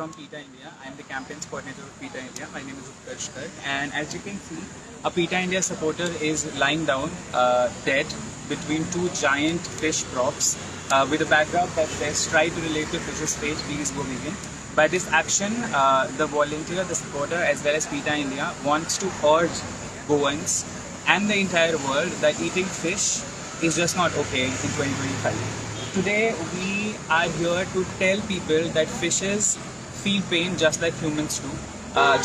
from PETA India. I am the campaigns coordinator of PETA India. My name is Utkarsh, and as you can see, a PETA India supporter is lying down dead between two giant fish props with a backdrop that says "Try to relate to fish's fate, please go vegan." By this action, the volunteer, the supporter, as well as PETA India wants to urge Goans and the entire world that eating fish is just not okay in 2025. Today we are here to tell people that fishes feel pain just like humans do.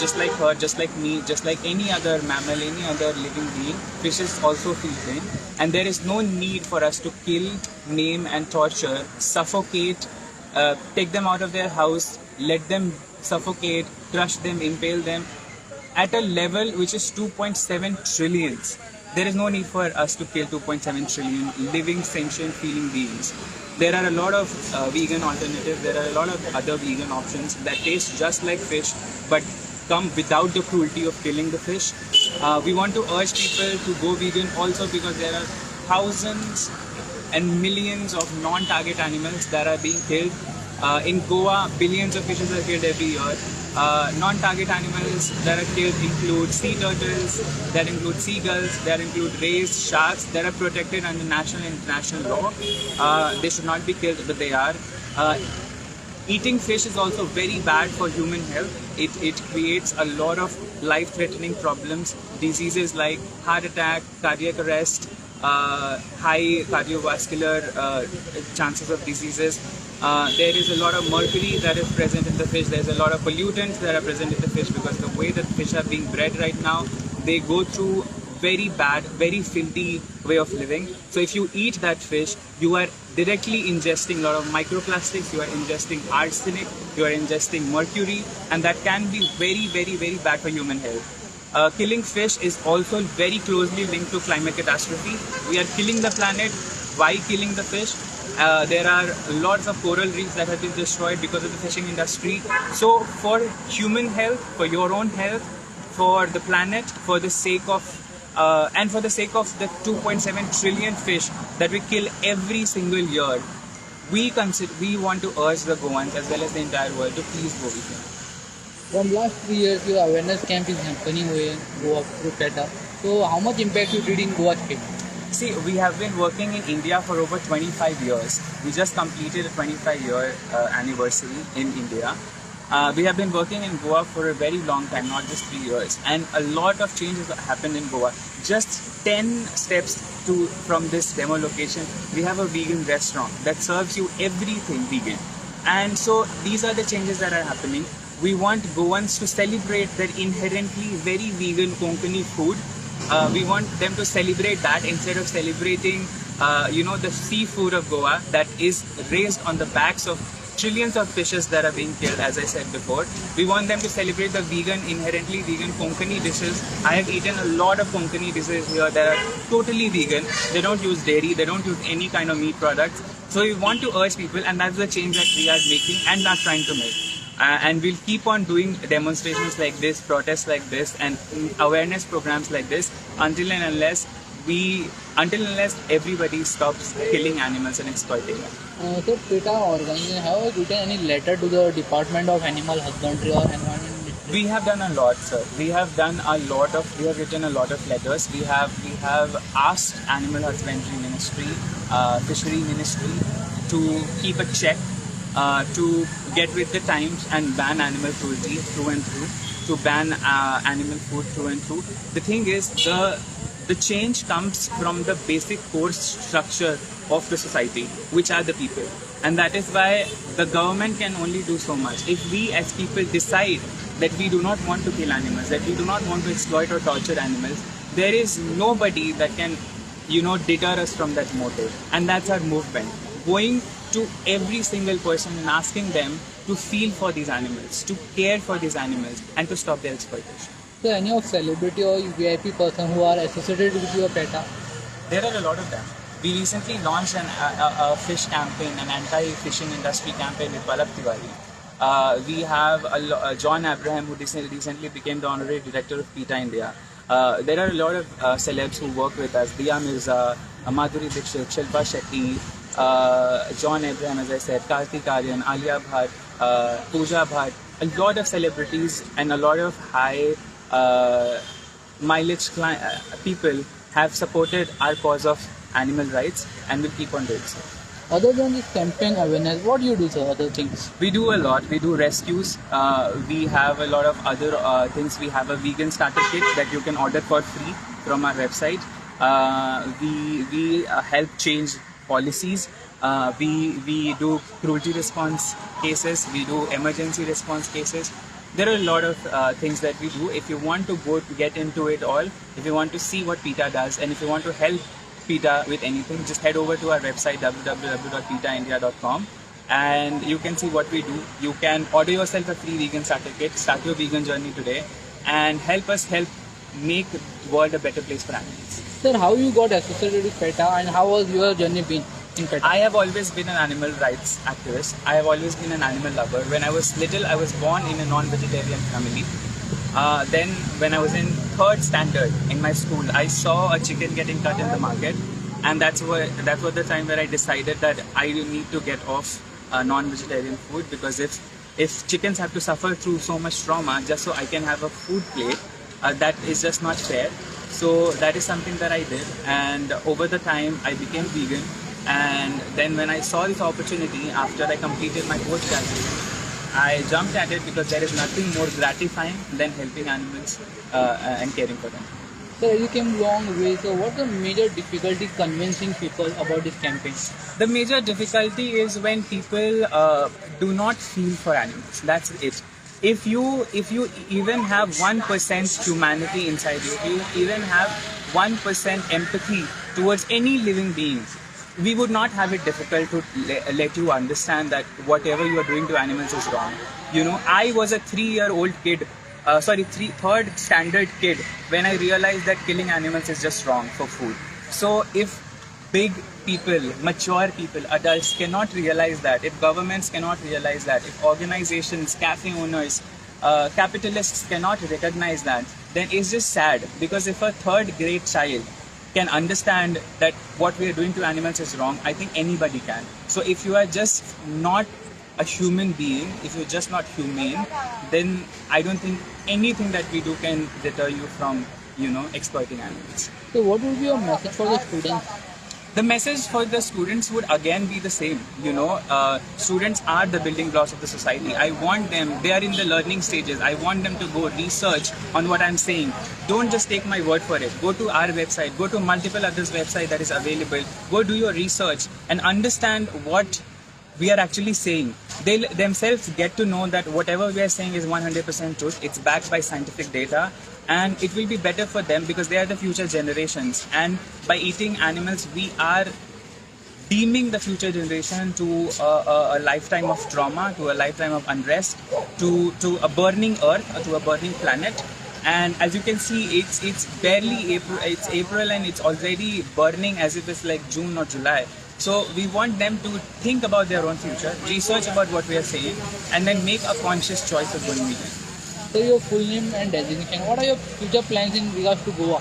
Just like her, just like me, just like any other mammal, any other living being, fishes also feel pain. And there is no need for us to kill, maim and torture, suffocate, take them out of their house, let them suffocate, crush them, impale them at a level which is 2.7 trillions. There is no need for us to kill 2.7 trillion living, sentient, feeling beings. There are a lot of vegan alternatives, there are a lot of other vegan options that taste just like fish but come without the cruelty of killing the fish. We want to urge people to go vegan also because there are thousands and millions of non-target animals that are being killed. In Goa, billions of fishes are killed every year. Non-target animals that are killed include sea turtles, that include seagulls, that include rays, sharks that are protected under national and international law. They should not be killed, but they are. Eating fish is also very bad for human health. It creates a lot of life-threatening problems, diseases like heart attack, cardiac arrest, high cardiovascular chances of diseases. There is a lot of mercury that is present in the fish. There's a lot of pollutants that are present in the fish because the way that fish are being bred right now, they go through very bad, very filthy way of living. So if you eat that fish, you are directly ingesting a lot of microplastics, you are ingesting arsenic, you are ingesting mercury, and that can be very, very, very bad for human health. Killing fish is also very closely linked to climate catastrophe. We are killing the planet. Why killing the fish? There are lots of coral reefs that have been destroyed because of the fishing industry. So for human health, for your own health, for the planet, for the sake of and for the sake of the 2.7 trillion fish that we kill every single year, we want to urge the Goans as well as the entire world to please go vegan. From last 3 years, your awareness camp is happening in Goa through PETA. So how much impact you did in Goa's case? See, we have been working in India for over 25 years. We just completed a 25-year anniversary in India. We have been working in Goa for a very long time, not just 3 years. And a lot of changes happened in Goa. Just 10 steps from this demo location, we have a vegan restaurant that serves you everything vegan. And so these are the changes that are happening. We want Goans to celebrate their inherently very vegan Konkani food. We want them to celebrate that instead of celebrating, the seafood of Goa that is raised on the backs of trillions of fishes that are being killed, as I said before. We want them to celebrate the vegan, inherently vegan Konkani dishes. I have eaten a lot of Konkani dishes here that are totally vegan. They don't use dairy, they don't use any kind of meat products. So we want to urge people, and that's the change that we are making and are trying to make. And we'll keep on doing demonstrations like this, protests like this, and awareness programs like this until and unless everybody stops killing animals and exploiting them. So PETA organization have written any letter to the Department of Animal Husbandry or Environment? We have done a lot, sir. We have written a lot of letters. We have asked Animal Husbandry Ministry, Fishery Ministry to keep a check, to get with the times and ban animal cruelty through and through, to ban animal food through and through. The thing is, the change comes from the basic core structure of the society, which are the people. And that is why the government can only do so much. If we as people decide that we do not want to kill animals, that we do not want to exploit or torture animals, there is nobody that can, deter us from that motive. And that's our movement. Going to every single person and asking them to feel for these animals, to care for these animals, and to stop their exploitation. So any of celebrity or VIP person who are associated with your PETA? There are a lot of them. We recently launched a fish campaign, an anti-fishing industry campaign with Balab Tiwari. We have John Abraham, who recently became the honorary director of PETA India. There are a lot of celebs who work with us. Diya Mirza, Madhuri Dixit, Shilpa Shetty, John Abraham, as I said, Kartik Aryan, Alia Bhatt, Pooja Bhatt. a lot of celebrities and a lot of high mileage people have supported our cause of animal rights and will keep on doing so. Other than this campaign awareness, what do you do, sir? Other things? We do a lot. We do rescues. We have a lot of other things. We have a vegan starter kit that you can order for free from our website. We help change policies. We do cruelty response cases. We do emergency response cases. There are a lot of things that we do. If you want to get into it all, if you want to see what PETA does, and if you want to help PETA with anything, just head over to our website www.petaindia.com and you can see what we do. You can order yourself a free vegan starter kit, start your vegan journey today, and help us help make the world a better place for animals. Sir, how you got associated with PETA and how was your journey been in PETA? I have always been an animal rights activist. I have always been an animal lover. When I was little, I was born in a non-vegetarian family. Then when I was in 3rd standard in my school, I saw a chicken getting cut in the market, and that was the time where I decided that I need to get off non-vegetarian food, because if chickens have to suffer through so much trauma just so I can have a food plate, that is just not fair. So that is something that I did, and over the time I became vegan. And then when I saw this opportunity after I completed my post-graduation, I jumped at it because there is nothing more gratifying than helping animals and caring for them. Sir, you came long way. So what's the major difficulty convincing people about this campaign? The major difficulty is when people do not feel for animals. That's it. If you even have 1% humanity inside you, if you even have 1% empathy towards any living being, we would not have it difficult to let you understand that whatever you are doing to animals is wrong. You know, I was a 3-year-old kid, 3rd standard kid, when I realized that killing animals is just wrong for food. So if big people, mature people, adults cannot realize that, if governments cannot realize that, if organizations, cafe owners, capitalists cannot recognize that, then it's just sad. Because if a 3rd grade child can understand that what we are doing to animals is wrong, I think anybody can. So if you are just not a human being, if you're just not humane, then I don't think anything that we do can deter you from, exploiting animals. So what would be your message for the students? The message for the students would again be the same. Students are the building blocks of the society. I want them, they are in the learning stages. I want them to go research on what I'm saying. Don't just take my word for it. Go to our website, go to multiple others' website that is available. Go do your research and understand what we are actually saying. They themselves get to know that whatever we are saying is 100% truth. It's backed by scientific data. And it will be better for them because they are the future generations. And by eating animals, we are deeming the future generation to a lifetime of trauma, to a lifetime of unrest, to a burning earth, to a burning planet. And as you can see, it's barely April. It's April and it's already burning as if it's like June or July. So we want them to think about their own future, research about what we are saying, and then make a conscious choice of going vegan. So your full name and designation. What are your future plans in regards to Goa?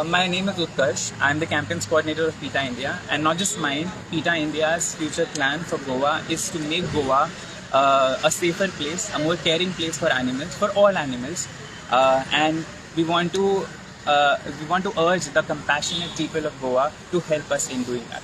My name is Utkarsh. I'm the campaigns coordinator of PETA India, and not just mine. PETA India's future plan for Goa is to make Goa a safer place, a more caring place for animals, for all animals, and we want to urge the compassionate people of Goa to help us in doing that.